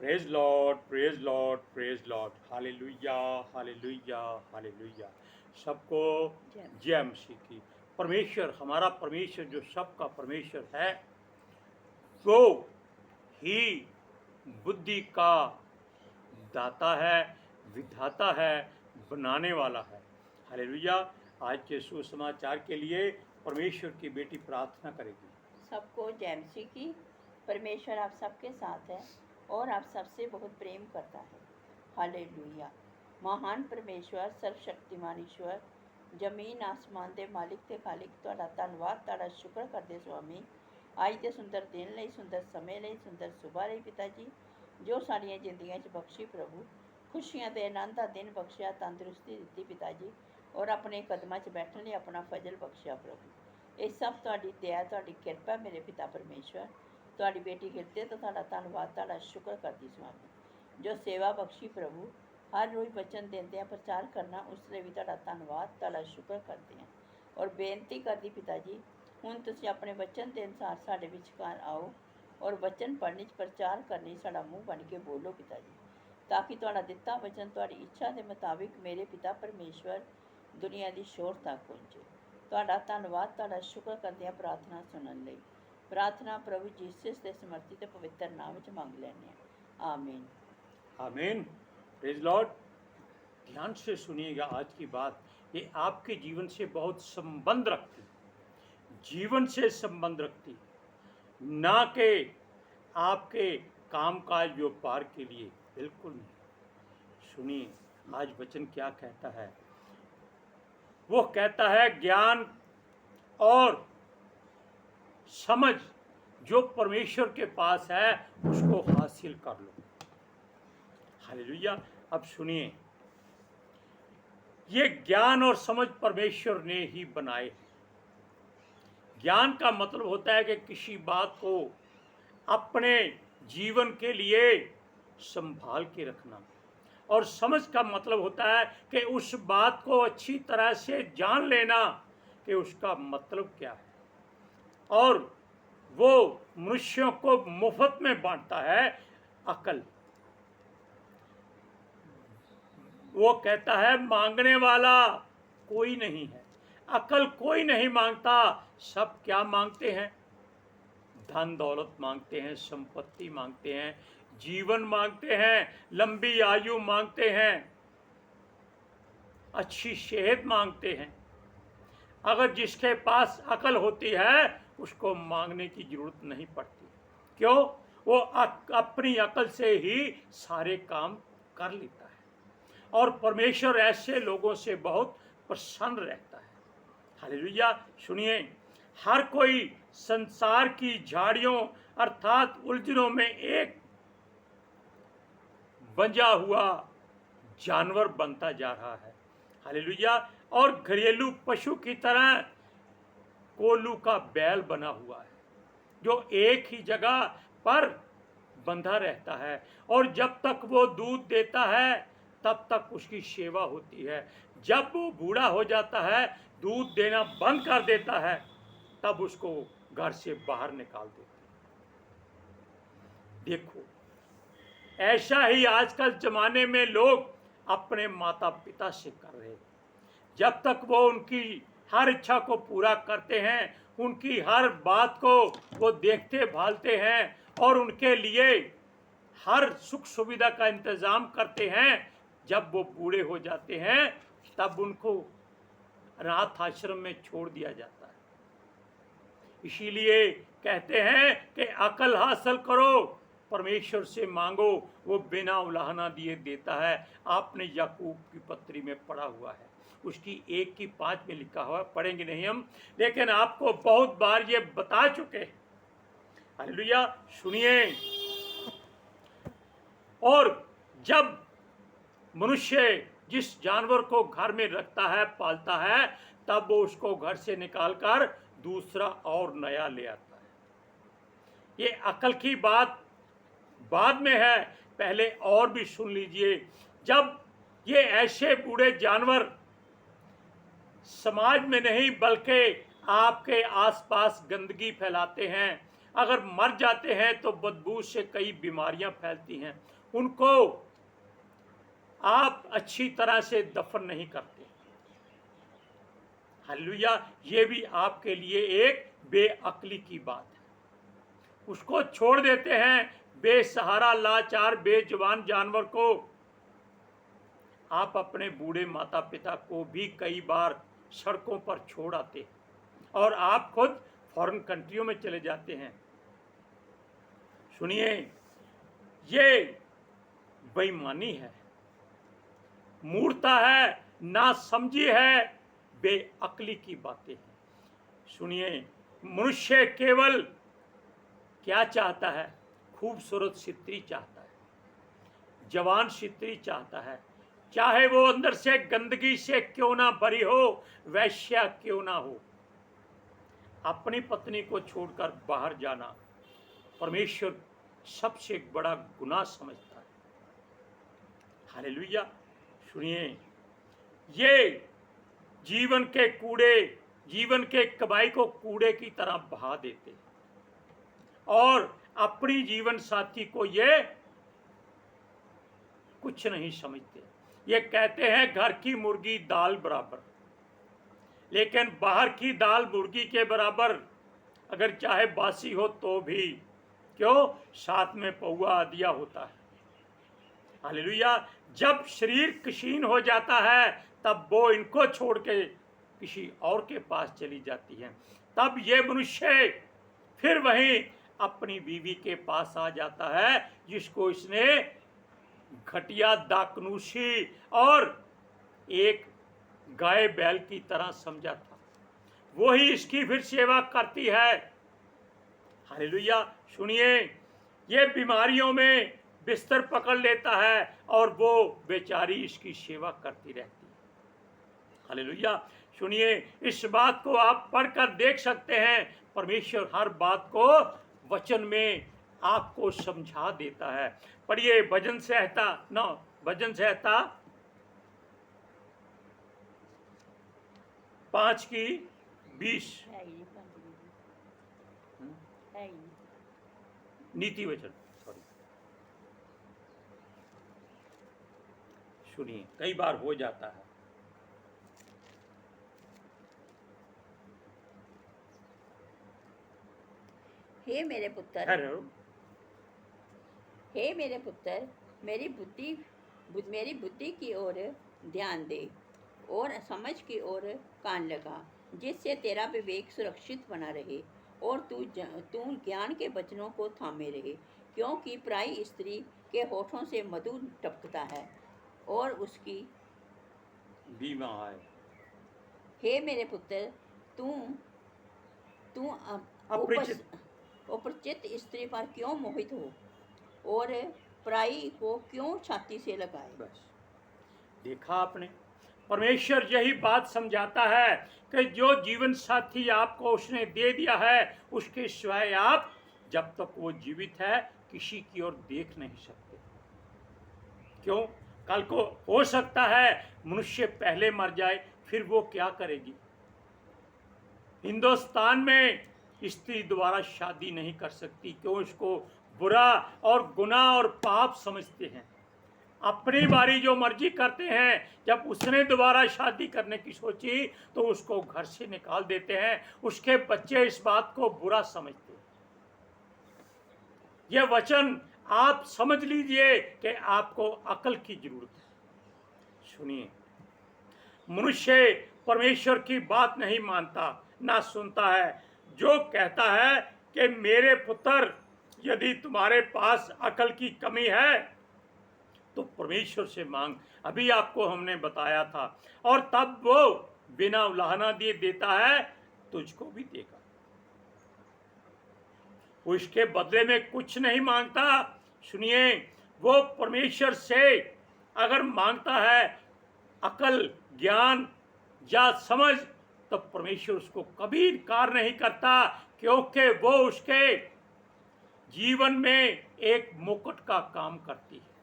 Praise Lord, praise Lord, praise Lord. Hallelujah, hallelujah, hallelujah. सबको जय मसीह की। परमेश्वर, हमारा परमेश्वर जो सबका परमेश्वर है, वो ही बुद्धि का दाता है, विधाता है, बनाने वाला है। हालेलुया। आज के सुसमाचार के लिए परमेश्वर की बेटी प्रार्थना करेगी। सबको जय मसीह की। परमेश्वर आप सबके साथ है और आप सबसे बहुत प्रेम करता है। हालेलुया। महान परमेश्वर, सर्वशक्तिमान ईश्वर, जमीन आसमान दे मालिक ते खालिक, तुहाडा धन्नवाद, तुहाडा शुक्र करदे स्वामी। आज दे सुंदर दिन लई, सुंदर समय लई, सुंदर सुबह लई पिता जी, जो साड़ियां जिंदगियां च बख्शी प्रभु। खुशियां दे आनंद दा दिन बख्शिया, तंदुरुस्ती दित्ती पिता जी, और अपने कदमां च बैठने लई अपना फजल बख्शिया प्रभु। ये सब तुहाडी दया, तुहाडी किरपा मेरे पिता परमेश्वर। तुहाडी बेटी गिरते तो तुहाडा धन्नवाद, तुहाडा शुक्र करदी स्वामी, जो सेवा बख्शी प्रभु। हर रोज़ वचन देंदे हैं, प्रचार करना, उस लिए भी तुहाडा धन्नवाद, तुहाडा शुक्र करते हैं। और बेनती करदी पिता जी, हुण तुसीं अपने वचन के अनुसार साडे विचकार आओ और वचन पढ़ने प्रचार करने साडा मूँह बन के बोलो पिता जी, ताकि तुहाडा दिता वचन तुहाडी इच्छा के मुताबिक मेरे पिता परमेश्वर दुनिया की शोर तक पहुँचे। तुहाडा धन्नवाद, तुहाडा शुक्र करदे हैं प्रार्थना सुनन लई। प्रार्थना प्रभु जीसस के समर्थी ते पवित्र नाम च मंग लैने हैं। आमीन, आमीन। Praise Lord. ध्यान से सुनिएगा आज की बात, ये आपके जीवन से बहुत संबंध रखती, जीवन से संबंध रखती, ना के आपके कामकाज व्यापार के लिए, बिल्कुल नहीं। सुनिए आज वचन क्या कहता है। वो कहता है ज्ञान और समझ जो परमेश्वर के पास है उसको हासिल कर लो। हालेलुया। अब सुनिए, ये ज्ञान और समझ परमेश्वर ने ही बनाए। ज्ञान का मतलब होता है कि किसी बात को अपने जीवन के लिए संभाल के रखना, और समझ का मतलब होता है कि उस बात को अच्छी तरह से जान लेना कि उसका मतलब क्या है, और वो मनुष्यों को मुफ्त में बांटता है अकल। वो कहता है मांगने वाला कोई नहीं है, अकल कोई नहीं मांगता। सब क्या मांगते हैं? धन दौलत मांगते हैं, संपत्ति मांगते हैं, जीवन मांगते हैं, लंबी आयु मांगते हैं, अच्छी सेहत मांगते हैं। अगर जिसके पास अकल होती है उसको मांगने की जरूरत नहीं पड़ती। क्यों? वो अपनी अकल से ही सारे काम कर लेता है, और परमेश्वर ऐसे लोगों से बहुत प्रसन्न रहता है। हालेलुया। सुनिए, हर कोई संसार की झाड़ियों अर्थात उलझनों में एक बंजा हुआ जानवर बनता जा रहा है। हालेलुया। और घरेलू पशु की तरह कोल्हू का बैल बना हुआ है, जो एक ही जगह पर बंधा रहता है, और जब तक वो दूध देता है तब तक उसकी सेवा होती है। जब वो बूढ़ा हो जाता है, दूध देना बंद कर देता है, तब उसको घर से बाहर निकाल देते हैं। देखो, ऐसा ही आजकल जमाने में लोग अपने माता पिता से कर रहे हैं। जब तक वो उनकी हर इच्छा को पूरा करते हैं, उनकी हर बात को वो देखते भालते हैं, और उनके लिए हर सुख सुविधा का इंतजाम करते हैं, जब वो बूढ़े हो जाते हैं तब उनको अनाथ आश्रम में छोड़ दिया जाता है। इसीलिए कहते हैं कि अकल हासिल करो, परमेश्वर से मांगो, वो बिना उलाहना दिए देता है। आपने याकूब की पत्री में पढ़ा हुआ है, उसकी 1:5 में लिखा हुआ, पढ़ेंगे नहीं हम, लेकिन आपको बहुत बार ये बता चुके हैं। हालेलुया। सुनिए, और जब मनुष्य जिस जानवर को घर में रखता है, पालता है, तब वो उसको घर से निकालकर दूसरा और नया ले आता है। ये अकल की बात बाद में है, पहले और भी सुन लीजिए। जब ये ऐसे बूढ़े जानवर समाज में नहीं बल्कि आपके आसपास गंदगी फैलाते हैं, अगर मर जाते हैं तो बदबू से कई बीमारियां फैलती हैं, उनको आप अच्छी तरह से दफन नहीं करते। हालेलुया, ये भी आपके लिए एक बेअक्ली की बात है। उसको छोड़ देते हैं, बेसहारा लाचार बेजुबान जानवर को। आप अपने बूढ़े माता पिता को भी कई बार सड़कों पर छोड़ आते हैं और आप खुद फॉरेन कंट्रियों में चले जाते हैं। सुनिए, ये बेईमानी है, मूर्खता है, नासमझी है, बेअक्ली की बातें हैं। सुनिए, मनुष्य केवल क्या चाहता है? खूबसूरत स्त्री चाहता है, जवान स्त्री चाहता है, चाहे वो अंदर से गंदगी से क्यों ना भरी हो, वैश्या क्यों ना हो। अपनी पत्नी को छोड़कर बाहर जाना परमेश्वर सबसे बड़ा गुनाह समझता है। हालेलुया। सुनिए, ये जीवन के कूड़े, जीवन के कमाई को कूड़े की तरह बहा देते और अपनी जीवन साथी को ये कुछ नहीं समझते। ये कहते हैं घर की मुर्गी दाल बराबर, लेकिन बाहर की दाल मुर्गी के बराबर अगर चाहे बासी हो तो भी क्यों, साथ में पौआ दिया होता है। हालेलुया। जब शरीर क्षीण हो जाता है तब वो इनको छोड़ के किसी और के पास चली जाती है। तब ये मनुष्य फिर वहीं अपनी बीवी के पास आ जाता है जिसको इसने घटिया, दाकनूशी और एक गाय बैल की तरह समझा था। वही इसकी फिर सेवा करती है। हालेलुया। सुनिए, ये बीमारियों में बिस्तर पकड़ लेता है और वो बेचारी इसकी सेवा करती रहती है। हालेलुया। सुनिए, इस बात को आप पढ़कर देख सकते हैं। परमेश्वर हर बात को वचन में आपको समझा देता है। पढ़िए भजन संहिता 9, भजन संहिता 5:20। नीति वचन, सॉरी। सुनिए, कई बार हो जाता है। हे मेरे पुत्र, हेलो, हे मेरे पुत्र, मेरी बुद्धि की ओर ध्यान दे और समझ की ओर कान लगा, जिससे तेरा विवेक सुरक्षित बना रहे और तू ज्ञान के वचनों को थामे रहे। क्योंकि पराई स्त्री के होठों से मधु टपकता है और उसकी बीमा है। हे मेरे पुत्र, तू अपरिचित अपरिचित स्त्री पर क्यों मोहित हो और पराई को क्यों छाती से लगाए। बस देखा आपने, परमेश्वर यही बात समझाता है कि जो जीवन साथी आपको उसने दे दिया है उसके सिवाय आप जब तक वो जीवित है किसी की ओर देख नहीं सकते। क्यों? कल को हो सकता है मनुष्य पहले मर जाए, फिर वो क्या करेगी? हिंदुस्तान में स्त्री दोबारा शादी नहीं कर सकती। क्यों? इसको बुरा और गुनाह और पाप समझते हैं। अपनी बारी जो मर्जी करते हैं। जब उसने दोबारा शादी करने की सोची तो उसको घर से निकाल देते हैं। उसके बच्चे इस बात को बुरा समझते हैं। यह वचन आप समझ लीजिए कि आपको अकल की जरूरत है। सुनिए, मनुष्य परमेश्वर की बात नहीं मानता, ना सुनता है। जो कहता है कि मेरे पुत्र, यदि तुम्हारे पास अकल की कमी है तो परमेश्वर से मांग। अभी आपको हमने बताया था। और तब वो बिना उलाहना दिए देता है, तुझको भी देगा। वो इसके बदले में कुछ नहीं मांगता। सुनिए, वो परमेश्वर से अगर मांगता है अकल, ज्ञान या समझ, तो परमेश्वर उसको कभी इनकार नहीं करता, क्योंकि वो उसके जीवन में एक मुकुट का काम करती है।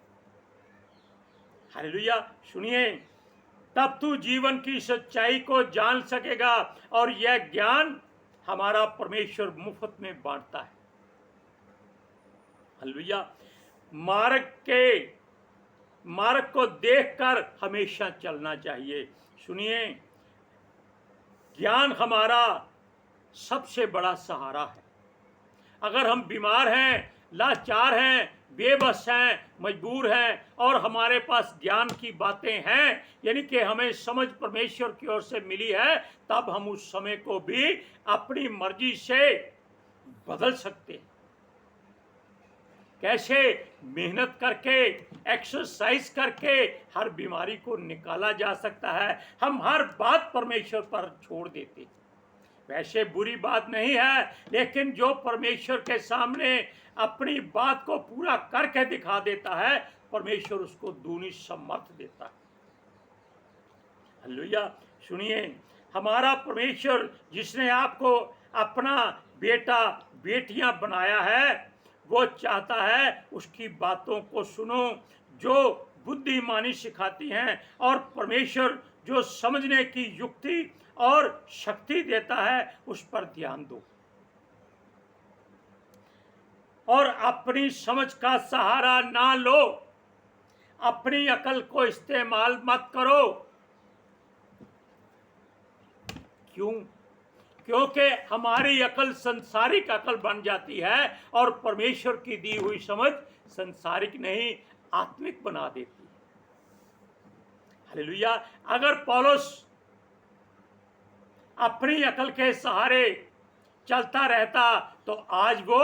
हालेलुया। सुनिए, तब तू जीवन की सच्चाई को जान सकेगा और यह ज्ञान हमारा परमेश्वर मुफ्त में बांटता है। हालेलुया। मार्ग को देखकर हमेशा चलना चाहिए। सुनिए, ज्ञान हमारा सबसे बड़ा सहारा है। अगर हम बीमार हैं, लाचार हैं, बेबस हैं, मजबूर हैं और हमारे पास ज्ञान की बातें हैं, यानी कि हमें समझ परमेश्वर की ओर से मिली है, तब हम उस समय को भी अपनी मर्जी से बदल सकते हैं। कैसे? मेहनत करके, एक्सरसाइज करके हर बीमारी को निकाला जा सकता है। हम हर बात परमेश्वर पर छोड़ देते हैं। वैसे बुरी बात नहीं है, लेकिन जो परमेश्वर के सामने अपनी बात को पूरा करके दिखा देता है, परमेश्वर उसको दूनी समर्थ देता है। हालेलुया। सुनिए, हमारा परमेश्वर जिसने आपको अपना बेटा बेटियां बनाया है, वो चाहता है उसकी बातों को सुनो जो बुद्धिमानी सिखाती हैं, और परमेश्वर जो समझने की युक्ति और शक्ति देता है उस पर ध्यान दो, और अपनी समझ का सहारा ना लो। अपनी अकल को इस्तेमाल मत करो। क्यों? क्योंकि हमारी अकल संसारिक अकल बन जाती है और परमेश्वर की दी हुई समझ संसारिक नहीं, आत्मिक बना देती है। हालेलुया। अगर पौलुस अपनी अकल के सहारे चलता रहता तो आज वो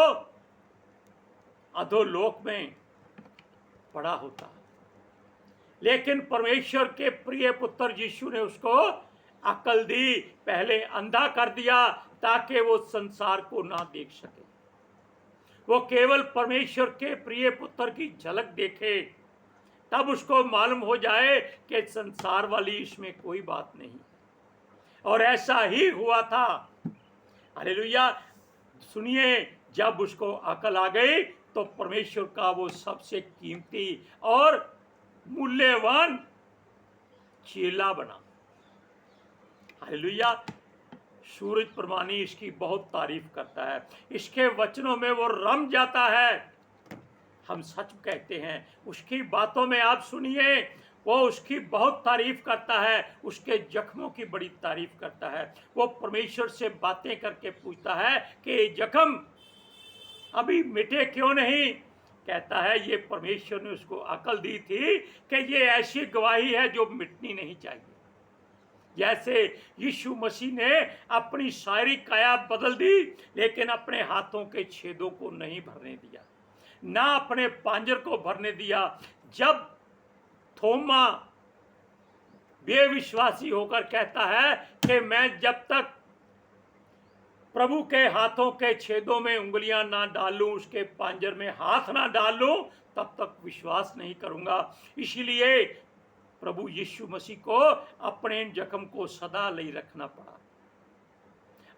अधोलोक में पड़ा होता, लेकिन परमेश्वर के प्रिय पुत्र यीशु ने उसको अकल दी, पहले अंधा कर दिया ताकि वो संसार को ना देख सके, वो केवल परमेश्वर के प्रिय पुत्र की झलक देखे, तब उसको मालूम हो जाए कि संसार वाली इसमें कोई बात नहीं। और ऐसा ही हुआ था। हालेलुया। सुनिए, जब उसको अकल आ गई तो परमेश्वर का वो सबसे कीमती और मूल्यवान चेला बना। हालेलुया। सूरज प्रमाणी इसकी बहुत तारीफ करता है, इसके वचनों में वो रम जाता है। हम सच कहते हैं, उसकी बातों में आप सुनिए, वो उसकी बहुत तारीफ करता है, उसके जख्मों की बड़ी तारीफ करता है। वो परमेश्वर से बातें करके पूछता है कि जख्म अभी मिटे क्यों नहीं। कहता है ये परमेश्वर ने उसको अकल दी थी कि ये ऐसी गवाही है जो मिटनी नहीं चाहिए। जैसे यीशु मसीह ने अपनी सारी काया बदल दी, लेकिन अपने हाथों के छेदों को नहीं भरने दिया, ना अपने पांजर को भरने दिया। जब थोमा बेविश्वासी होकर कहता है कि मैं जब तक प्रभु के हाथों के छेदों में उंगलियां ना डालूं, उसके पांजर में हाथ ना डालूं, तब तक विश्वास नहीं करूंगा। इसीलिए प्रभु यीशु मसीह को अपने जख्म को सदा लिए रखना पड़ा।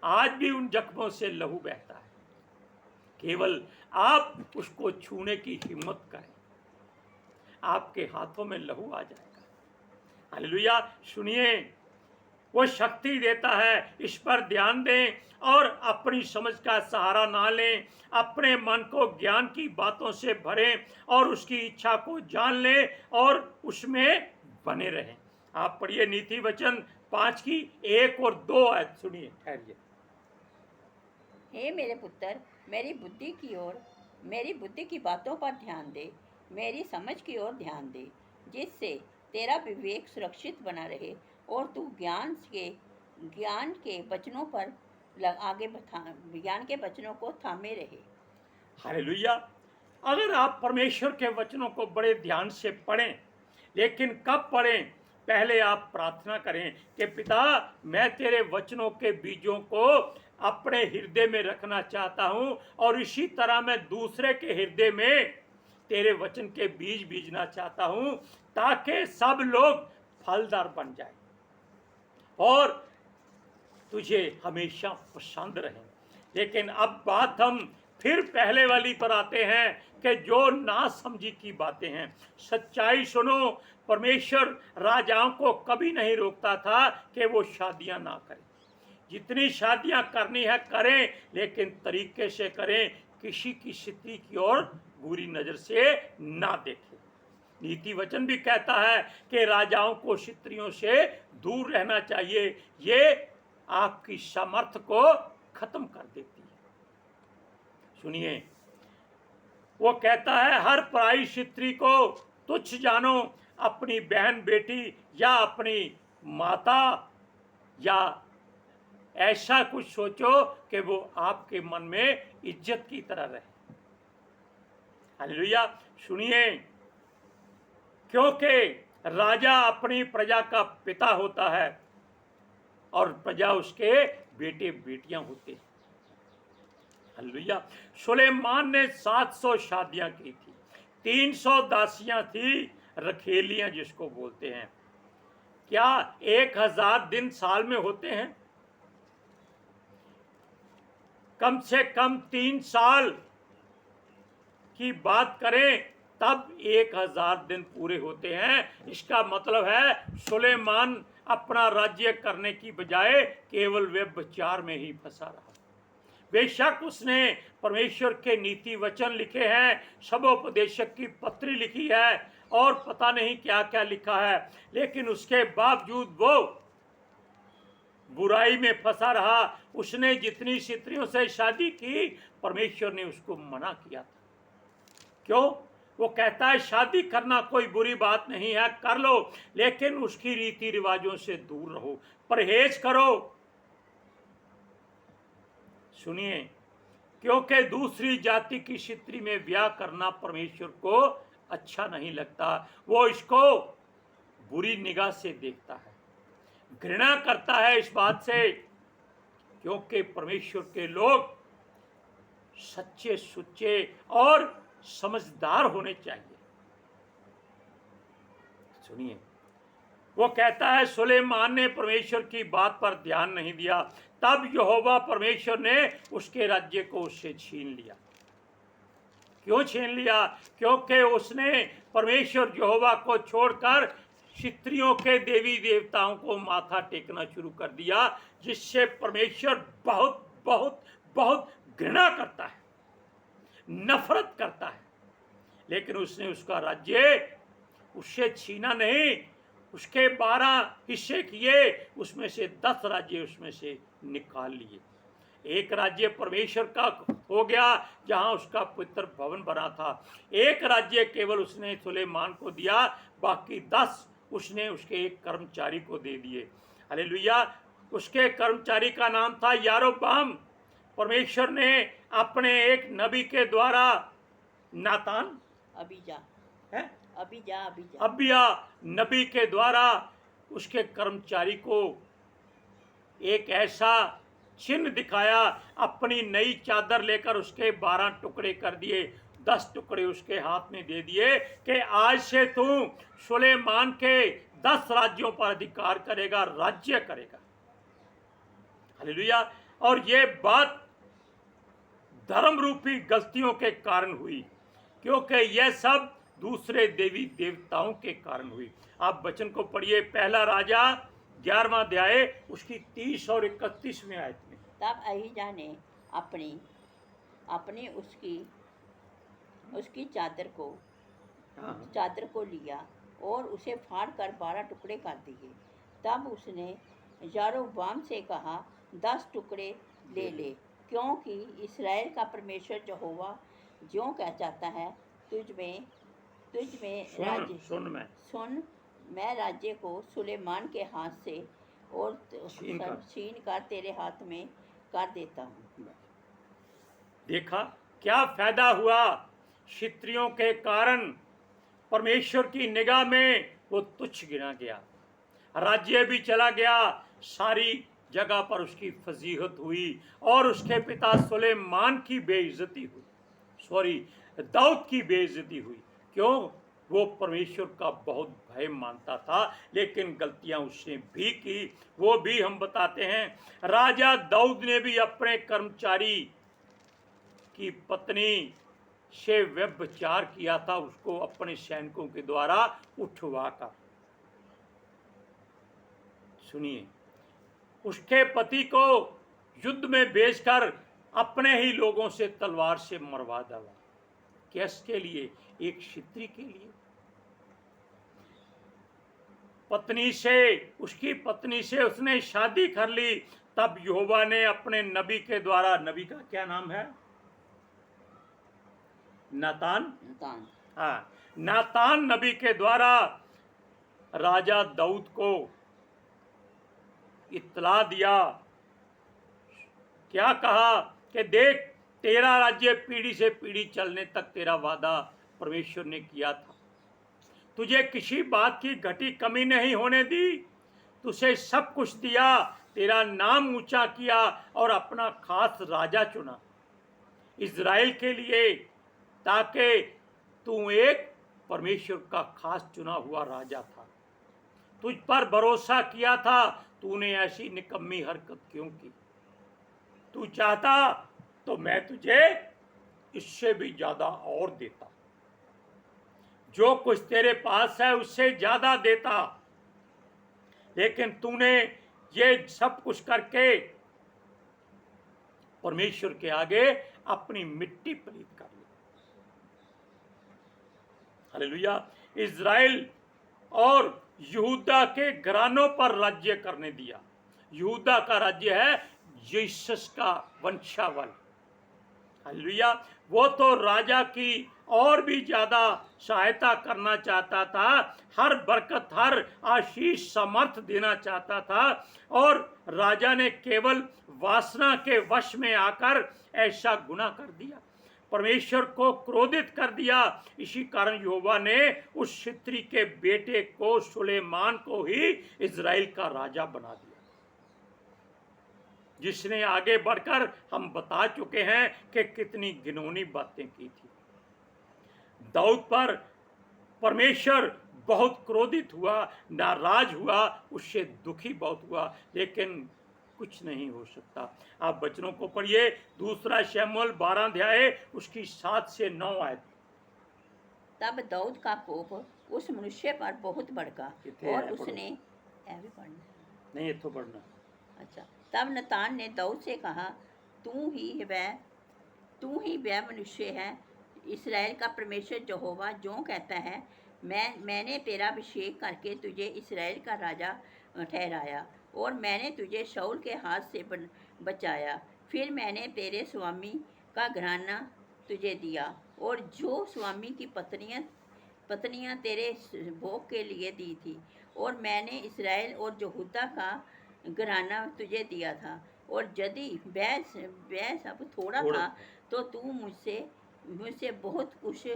आज भी उन जख्मों से लहू बहता है, केवल आप उसको छूने की हिम्मत करें, आपके हाथों में लहू आ जाएगा। हालेलुया। सुनिए, वो शक्ति देता है, इस पर ध्यान दें और अपनी समझ का सहारा ना लें। अपने मन को ज्ञान की बातों से भरें और उसकी इच्छा को जान लें और उसमें बने रहें। आप पढ़िए नीति वचन 5 की 1 और 2 आयत सुनिए। ठहरिए। हे मेरे पुत्र, मेरी बुद्धि की बातों पर ध्यान दे, मेरी समझ की ओर ध्यान दे, जिससे तेरा विवेक सुरक्षित बना रहे और तू ज्ञान के वचनों पर ज्ञान के वचनों को थामे रहे। हालेलुया। अगर आप परमेश्वर के वचनों को बड़े ध्यान से पढ़ें, लेकिन कब पढ़ें? पहले आप प्रार्थना करें कि पिता, मैं तेरे वचनों के बीजों को अपने हृदय में रखना चाहता हूं और इसी तरह मैं दूसरे के हृदय में तेरे वचन के बीज बीजना चाहता हूं, ताकि सब लोग फलदार बन जाए और तुझे हमेशा पसंद रहे। लेकिन अब बात हम फिर पहले वाली पर आते हैं कि जो ना समझी की बातें हैं। सच्चाई सुनो, परमेश्वर राजाओं को कभी नहीं रोकता था कि वो शादियां ना करें। जितनी शादियां करनी है करें, लेकिन तरीके से करें, किसी की स्त्री की ओर बुरी नजर से ना देखे। नीति वचन भी कहता है कि राजाओं को स्त्रियों से दूर रहना चाहिए, ये आपकी सामर्थ्य को खत्म कर देती है। सुनिए, वो कहता है हर पराई स्त्री को तुच्छ जानो, अपनी बहन बेटी या अपनी माता, या ऐसा कुछ सोचो कि वो आपके मन में इज्जत की तरह रहे। हालेलुया। सुनिए, क्योंकि राजा अपनी प्रजा का पिता होता है और प्रजा उसके बेटे बेटियां होते हैं। हालेलुया। सुलेमान ने 700 शादियां की थी, 300 दासियां थी, रखेलियां जिसको बोलते हैं। क्या 1000 दिन साल में होते हैं? कम से कम 3 साल की बात करें तब 1000 दिन पूरे होते हैं। इसका मतलब है सुलेमान अपना राज्य करने की बजाय केवल व्यभिचार में ही फंसा रहा। बेशक उसने परमेश्वर के नीति वचन लिखे हैं, सबोपदेशक की पत्री लिखी है और पता नहीं क्या क्या लिखा है, लेकिन उसके बावजूद वो बुराई में फंसा रहा। उसने जितनी स्त्रियों से शादी की, परमेश्वर ने उसको मना किया था। क्यों? वो कहता है शादी करना कोई बुरी बात नहीं है, कर लो, लेकिन उसकी रीति रिवाजों से दूर रहो, परहेज करो। सुनिए, क्योंकि दूसरी जाति की स्त्री में ब्याह करना परमेश्वर को अच्छा नहीं लगता। वो इसको बुरी निगाह से देखता है, घृणा करता है इस बात से, क्योंकि परमेश्वर के लोग सच्चे सुच्चे और समझदार होने चाहिए। सुनिए, वो कहता है सुलेमान ने परमेश्वर की बात पर ध्यान नहीं दिया, तब यहोवा परमेश्वर ने उसके राज्य को उससे छीन लिया। क्यों छीन लिया? क्योंकि उसने परमेश्वर यहोवा को छोड़कर स्त्रियों के देवी देवताओं को माथा टेकना शुरू कर दिया, जिससे परमेश्वर बहुत बहुत बहुत घृणा करता है, नफरत करता है। लेकिन उसने उसका राज्य उससे छीना नहीं, उसके 12 हिस्से किए, उसमें से 10 राज्य उसमें से निकाल लिए। एक राज्य परमेश्वर का हो गया जहां उसका पवित्र भवन बना था। एक राज्य केवल उसने सुलेमान को दिया, बाकी 10 उसने उसके एक कर्मचारी को दे दिए। हालेलुया। उसके कर्मचारी का नाम था यारोबाम। परमेश्वर ने अपने एक नबी के द्वारा, नातान अबिया नबी के द्वारा उसके कर्मचारी को एक ऐसा चिन्ह दिखाया, अपनी नई चादर लेकर उसके 12 टुकड़े कर दिए, 10 टुकड़े उसके हाथ में दे दिए कि आज से तू सुलेमान के 10 राज्यों पर अधिकार करेगा, राज्य करेगा। हालेलुया। और ये बात धर्म रूपी गलतियों के कारण हुई, क्योंकि यह सब दूसरे देवी देवताओं के कारण हुई। आप वचन को पढ़िए, पहला राजा 11वां अध्याय उसकी 30 और 31वें आयत में। तब अहिजा ने अपनी उसकी चादर को लिया और उसे फाड़ कर 12 टुकड़े कर दिए। तब उसने यारोबाम से कहा, 10 टुकड़े ले ले, क्योंकि इस्राएल का परमेश्वर यहोवा ज्यों कह चाहता है, तुझ में सुन, मैं राज्य को सुलेमान के हाथ से और छीन कर तेरे हाथ में कर देता हूँ। देखा क्या फायदा हुआ? स्त्रियों के कारण परमेश्वर की निगाह में वो तुच्छ गिना गया, राज्य भी चला गया, सारी जगह पर उसकी फजीहत हुई और उसके पिता सुलेमान की बेइज्जती हुई, दाऊद की बेइज्जती हुई। क्यों? वो परमेश्वर का बहुत भय मानता था, लेकिन गलतियां उसने भी की, वो भी हम बताते हैं। राजा दाऊद ने भी अपने कर्मचारी की पत्नी से व्यभिचार किया था, उसको अपने सैनिकों के द्वारा उठवा कर। सुनिए, उसके पति को युद्ध में भेजकर अपने ही लोगों से तलवार से मरवा डाला। किसके लिए? एक क्षत्रिय के लिए। पत्नी से, उसकी पत्नी से उसने शादी कर ली। तब यहोवा ने अपने नबी के द्वारा, नबी का क्या नाम है? नातान। हाँ, नातान नबी के द्वारा राजा दाऊद को इत्तला दिया। क्या कहा कि देख, तेरा राज्य पीढ़ी से पीढ़ी चलने तक तेरा वादा परमेश्वर ने किया था, तुझे किसी बात की घटी कमी नहीं होने दी, तुझे सब कुछ दिया, तेरा नाम ऊंचा किया और अपना खास राजा चुना इज़राइल के लिए, ताकि तू एक परमेश्वर का खास चुना हुआ राजा था। तुझ पर भरोसा किया था, तूने ऐसी निकम्मी हरकत क्यों की? तू चाहता तो मैं तुझे इससे भी ज्यादा और देता, जो कुछ तेरे पास है उससे ज्यादा देता, लेकिन तूने ये सब कुछ करके परमेश्वर के आगे अपनी मिट्टी पलीत कर ली। हालेलुया। इज़राइल और यहूदा के घरानों पर राज्य करने दिया। यहूदा का राज्य है यीशस का वंशावल। हालेलुया। वो तो राजा की और भी ज्यादा सहायता करना चाहता था, हर बरकत, हर आशीष, समर्थ देना चाहता था, और राजा ने केवल वासना के वश में आकर ऐसा गुनाह कर दिया, परमेश्वर को क्रोधित कर दिया। इसी कारण यहोवा ने उस क्षत्रिय के बेटे को, सुलेमान को ही इज़राइल का राजा बना दिया, जिसने आगे बढ़कर हम बता चुके हैं कि कितनी घिनौनी बातें की थी। दाऊद पर परमेश्वर बहुत क्रोधित हुआ, नाराज हुआ, उससे दुखी बहुत हुआ, लेकिन कुछ नहीं हो सकता। आप वचनों को पढ़िए, दूसरा शमूएल 12 अध्याय उसकी 7 से 9 आयत। तब दाऊद का कोप उस मनुष्य पर बहुत भड़का और उसने ऐसे पढ़ना नहीं, इतो पढ़ना। अच्छा। तब नतान ने दाऊद से कहा, तू ही वह मनुष्य है। इस्राएल का परमेश्वर यहोवा जो कहता है, मैंने तेरा अभिषेक करके तुझे इस्राएल का राजा ठहराया, और मैंने तुझे शाऊल के हाथ से बचाया। फिर मैंने तेरे स्वामी का घराना तुझे दिया, और जो स्वामी की पत्नियां तेरे भोग के लिए दी थी, और मैंने इस्राएल और यहूदा का घराना तुझे दिया था। और यदि वह सब थोड़ा था तो तू मुझसे बहुत कुछ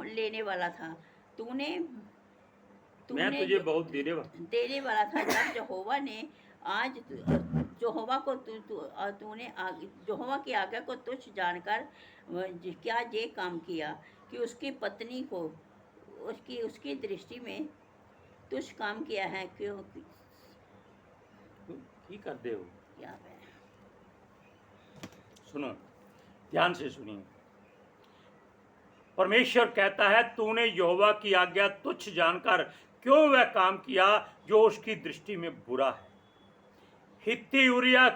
लेने वाला था। मैं तुझे बहुत देने वाला था। जब यहोवा ने आज यहोवा की आज्ञा को तुच्छ जानकर क्या ये काम किया कि उसकी पत्नी को उसकी दृष्टि में तुच्छ काम किया है। क्यों कर दे हो? क्या है? सुनो, ध्यान से सुनिए। परमेश्वर कहता है, तूने यहोवा की आज्ञा तुच्छ जानकर क्यों वह काम किया जो उसकी दृष्टि में बुरा है। हित्ती उरिया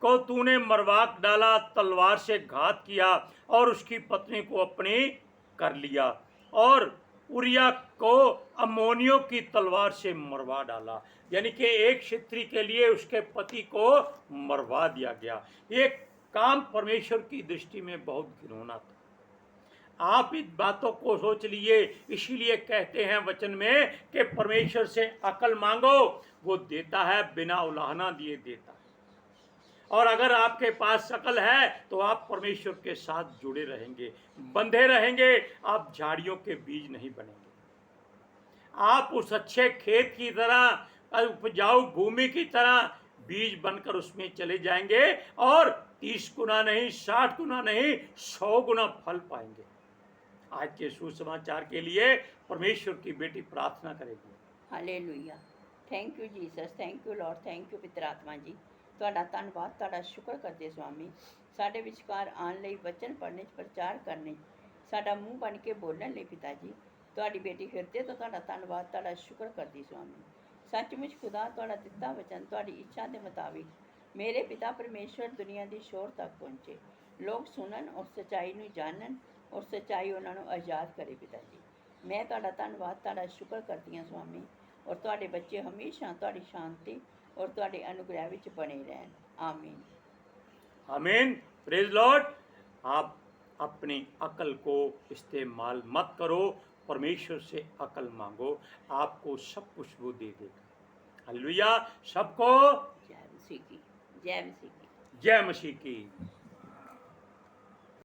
को तूने मरवा डाला, तलवार से घात किया और उसकी पत्नी को अपनी कर लिया, और उरिया को अम्मोनियों की तलवार से मरवा डाला। यानी कि एक क्षत्रिय के लिए उसके पति को मरवा दिया गया। ये काम परमेश्वर की दृष्टि में बहुत घिनौना था। आप इन बातों को सोच लिए। इसीलिए कहते हैं वचन में कि परमेश्वर से अकल मांगो, वो देता है, बिना उलाहना दिए देता है। और अगर आपके पास अकल है तो आप परमेश्वर के साथ जुड़े रहेंगे, बंधे रहेंगे, आप झाड़ियों के बीज नहीं बनेंगे। आप उस अच्छे खेत की तरह, उपजाऊ भूमि की तरह बीज बनकर उसमें चले जाएंगे, और 30 गुना नहीं, 60 गुना नहीं, 100 गुना फल पाएंगे। आज के सुसमाचार के लिए परमेश्वर की बेटी प्रार्थना करेगी। Hallelujah. Thank you Jesus, thank you Lord, thank you पितर आत्मा जी। ਤੁਹਾਡਾ ਧੰਨਵਾਦ, ਤੁਹਾਡਾ ਸ਼ੁਕਰ ਕਰਦੇ ਸਵਾਮੀ, ਸਾਡੇ ਵਿਚਕਾਰ ਆਉਣ ਲਈ, ਵਚਨ ਪੜ੍ਹਨੇ 'ਚ, ਪ੍ਰਚਾਰ ਕਰਨੇ 'ਚ, ਸਾਡਾ ਮੂੰਹ ਬਣ ਕੇ ਬੋਲਣ ਲਈ ਪਿਤਾ ਜੀ। ਤੁਹਾਡੀ ਬੇਟੀ ਹਿਰਦੇ ਤੋਂ ਤੁਹਾਡਾ ਧੰਨਵਾਦ, ਤੁਹਾਡਾ ਸ਼ੁਕਰ ਕਰਦੀ ਸਵਾਮੀ। ਸੱਚਮੁੱਚ ਖੁਦਾ, ਤੁਹਾਡਾ ਦਿੱਤਾ ਵਚਨ ਤੁਹਾਡੀ ਇੱਛਾ ਦੇ ਮੁਤਾਬਿਕ ਮੇਰੇ ਪਿਤਾ ਪਰਮੇਸ਼ਵਰ ਦੁਨੀਆ ਦੀ ਸ਼ੋਰ ਤੱਕ ਪਹੁੰਚੇ, ਲੋਕ ਸੁਣਨ ਔਰ ਸੱਚਾਈ ਨੂੰ ਜਾਣਨ ਔਰ ਸੱਚਾਈ ਉਹਨਾਂ ਨੂੰ ਆਜ਼ਾਦ ਕਰੇ। ਪਿਤਾ ਜੀ, ਮੈਂ ਤੁਹਾਡਾ ਧੰਨਵਾਦ, ਤੁਹਾਡਾ ਸ਼ੁਕਰ ਕਰਦੀ ਹਾਂ ਸੁਆਮੀ, ਔਰ ਤੁਹਾਡੇ ਬੱਚੇ ਹਮੇਸ਼ਾ ਤੁਹਾਡੀ ਸ਼ਾਂਤੀ ਔਰ ਤੁਹਾਡੇ ਅਨੁਗ੍ਰਹਿ ਵਿੱਚ ਬਣੇ ਰਹਿਣ। ਆमीन। आमीन। Praise Lord. आप अपनी अकल को इस्तेमाल मत करो, परमेश्वर से अकल मांगो, आपको सब कुछ वो दे देगा। हालेलुया। सबको जय मसीह की, जय मसीह की। जय मसीह की।